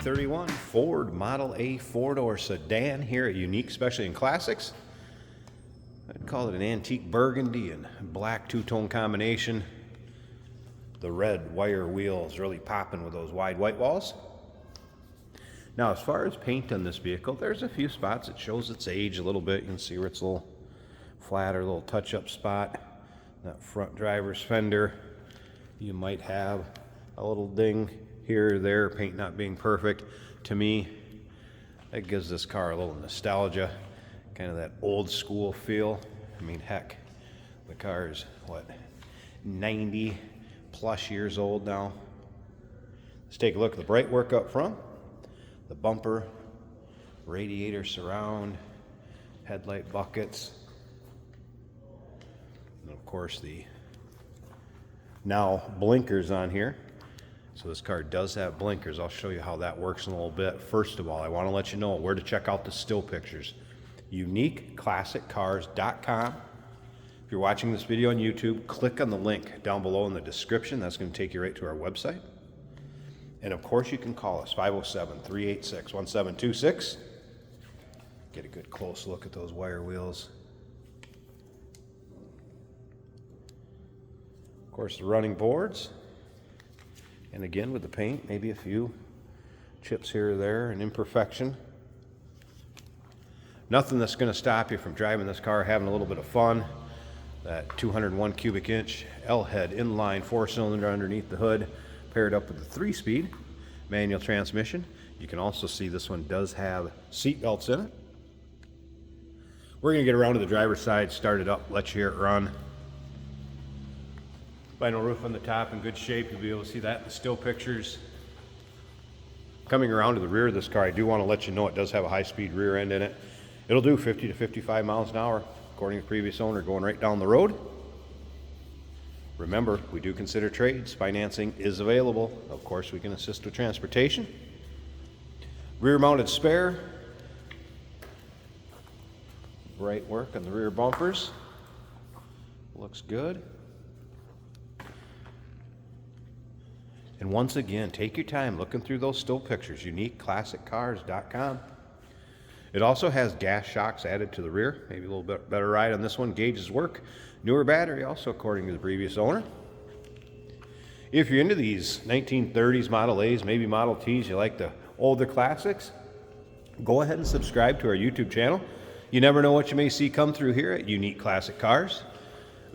2031 Ford Model A four-door sedan here at Unique, especially in classics. I'd call it an antique burgundy and black two-tone combination. The red wire wheels really popping with those wide white walls. Now, as far as paint on this vehicle, there's a few spots it shows its age a little bit. You can see where it's a little flatter, little touch-up spot. That front driver's fender, you might have a little ding here or there, paint not being perfect. To me, that gives this car a little nostalgia, kind of that old school feel. I mean, heck, the car is, what, 90 plus years old now. Let's take a look at the bright work up front. The bumper, radiator surround, headlight buckets, and of course the now blinkers on here. So this car does have blinkers. I'll show you how that works in a little bit. First of all, I want to let you know where to check out the still pictures. UniqueClassicCars.com. If you're watching this video on YouTube, click on the link down below in the description. That's going to take you right to our website. And of course, you can call us, 507-386-1726. Get a good close look at those wire wheels. Of course, the running boards. And again, with the paint, maybe a few chips here or there, an imperfection. Nothing that's going to stop you from driving this car, having a little bit of fun. That 201 cubic inch L-head inline 4-cylinder underneath the hood, paired up with the 3-speed manual transmission. You can also see this one does have seat belts in it. We're going to get around to the driver's side, start it up, let you hear it run. Vinyl roof on the top in good shape. You'll be able to see that in the still pictures. Coming around to the rear of this car, I do want to let you know it does have a high-speed rear end in it. It'll do 50 to 55 miles an hour, according to the previous owner, going right down the road. Remember, we do consider trades. Financing is available. Of course, we can assist with transportation. Rear-mounted spare. Bright work on the rear bumpers. Looks good. And once again, take your time looking through those still pictures. UniqueClassicCars.com. It also has gas shocks added to the rear. Maybe a little bit better ride on this one. Gauges work. Newer battery, also according to the previous owner. If you're into these 1930s Model A's, maybe Model T's, you like the older classics, go ahead and subscribe to our YouTube channel. You never know what you may see come through here at Unique Classic Cars.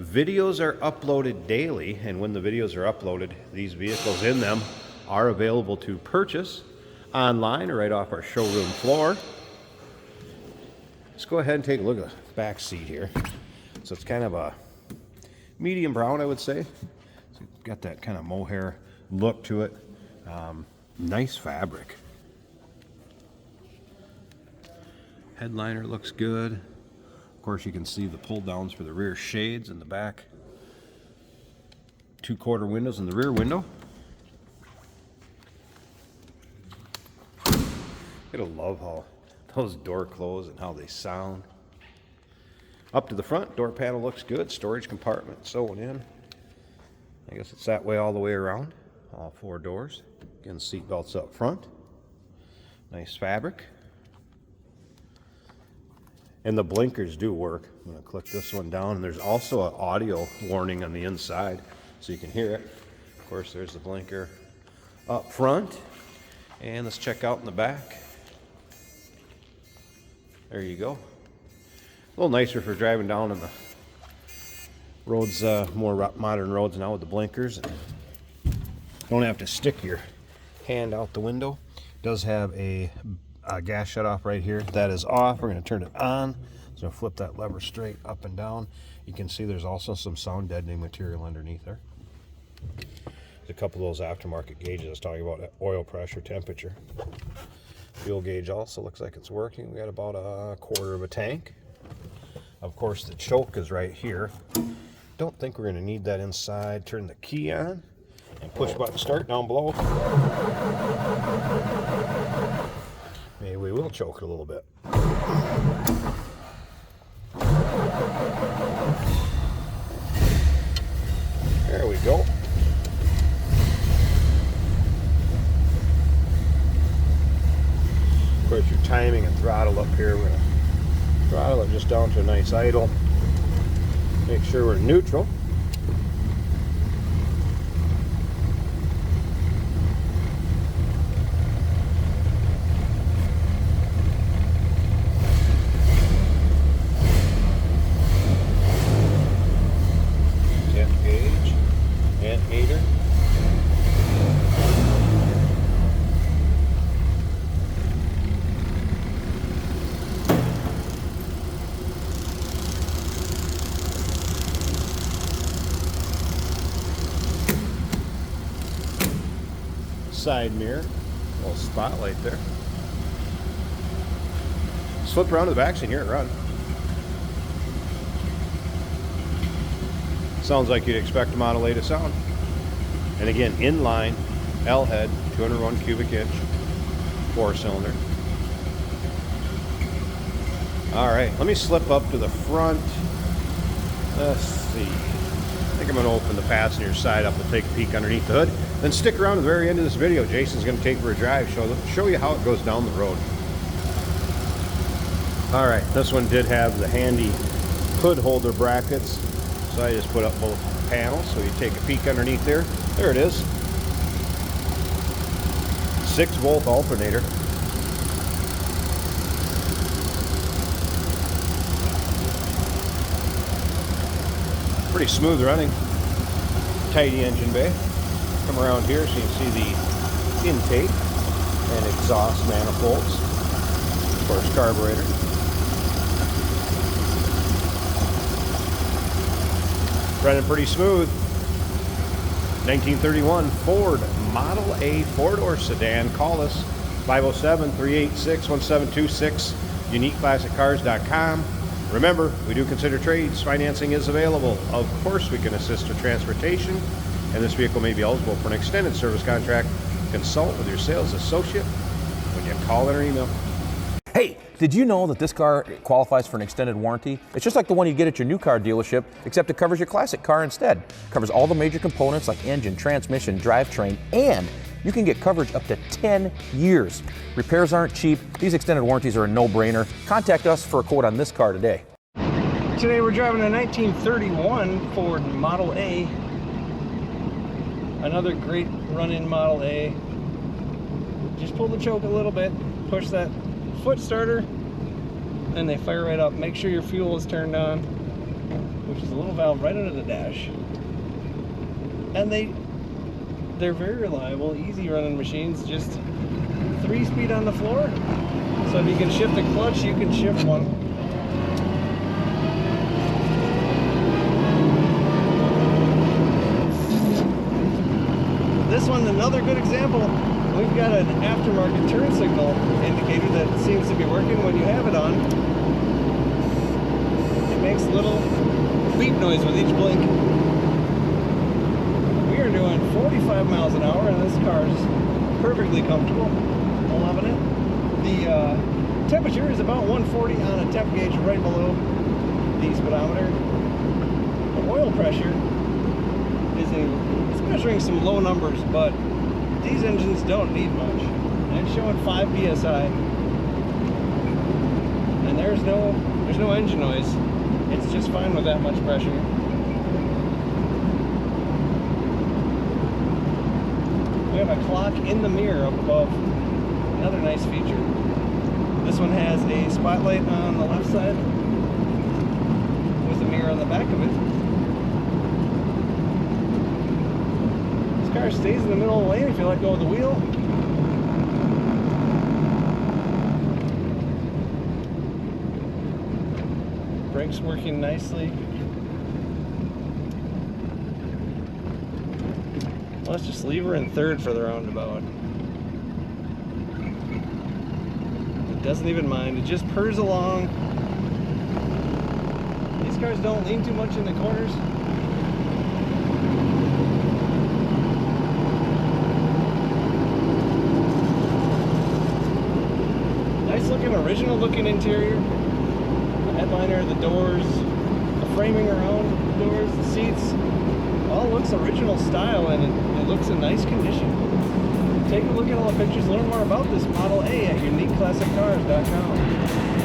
Videos are uploaded daily, and when the videos are uploaded, these vehicles in them are available to purchase online or right off our showroom floor. Let's go ahead and take a look at the back seat here. So it's kind of a medium brown, I would say. So it's got that kind of mohair look to it. Nice fabric. Headliner looks good. Of course, you can see the pull downs for the rear shades in the back. 2-quarter windows in the rear window. You'll love how those door close and how they sound. Up to the front, door panel looks good. Storage compartment sewn in. I guess it's that way all the way around. All 4 doors. Again, seat belts up front. Nice fabric. And the blinkers do work. I'm going to click this one down, and there's also an audio warning on the inside so you can hear it. Of course, there's the blinker up front. And let's check out in the back. There you go. A little nicer for driving down on the roads, more modern roads now with the blinkers. Don't have to stick your hand out the window. It does have a gas shutoff right here. That is off. We're going to turn it on. So flip that lever straight up and down. You can see there's also some sound deadening material underneath there. There's a couple of those aftermarket gauges I was talking about, oil pressure, temperature. Fuel gauge also looks like it's working. We got about a quarter of a tank. Of course, the choke is right here. Don't think we're going to need that inside. Turn the key on and push button start down below. Maybe we will choke it a little bit. There we go. throttle up here. We're going to throttle it just down to a nice idle. Make sure we're neutral. Side mirror, little spotlight there. Slip around to the back so you can hear it run. Sounds like you'd expect a Model A to sound. And again, inline, L head, 201 cubic inch, 4-cylinder. All right, let me slip up to the front. Let's see. I think I'm going to open the passenger side up. We'll take a peek underneath the hood. Then stick around to the very end of this video. Jason's going to take for a drive, show you how it goes down the road. All right, this one did have the handy hood holder brackets, so I just put up both panels so you take a peek underneath there. There it is. 6-volt alternator. Pretty smooth running. Tidy engine bay. Come around here so you can see the intake and exhaust manifolds. Of course, carburetor. Running pretty smooth. 1931 Ford Model A 4-door sedan. Call us 507-386-1726, uniqueclassiccars.com. Remember, we do consider trades. Financing is available. Of course, we can assist with transportation, and this vehicle may be eligible for an extended service contract. Consult with your sales associate when you call in or email. Hey, did you know that this car qualifies for an extended warranty? It's just like the one you get at your new car dealership, except it covers your classic car instead. It covers all the major components like engine, transmission, drivetrain, and you can get coverage up to 10 years. Repairs aren't cheap. These extended warranties are a no-brainer. Contact us for a quote on this car today. Today we're driving a 1931 Ford Model A. Another great run-in Model A. Just pull the choke a little bit, push that foot starter, and they fire right up. Make sure your fuel is turned on, which is a little valve right under the dash. And they're very reliable, easy running machines, just 3-speed on the floor. So if you can shift a clutch, you can shift one. This one's another good example. We've got an aftermarket turn signal indicator that seems to be working when you have it on. It makes a little beep noise with each blink. We are doing 45 miles an hour and this car is perfectly comfortable. I'm loving it. The temperature is about 140 on a temp gauge right below the speedometer. The oil pressure it's measuring some low numbers, but these engines don't need much. And it's showing 5 psi. And there's no engine noise. It's just fine with that much pressure. We have a clock in the mirror up above. Another nice feature. This one has a spotlight on the left side with a mirror on the back of it. This car stays in the middle of the lane if you let go of the wheel. Brakes working nicely. Let's just leave her in third for the roundabout. It doesn't even mind. It just purrs along. These cars don't lean too much in the corners. Nice looking, original looking interior. The headliner, the doors, the framing around the doors, the seats. All looks original style and it looks in nice condition. Take a look at all the pictures, learn more about this Model A at uniqueclassiccars.com. uniqueclassiccars.com.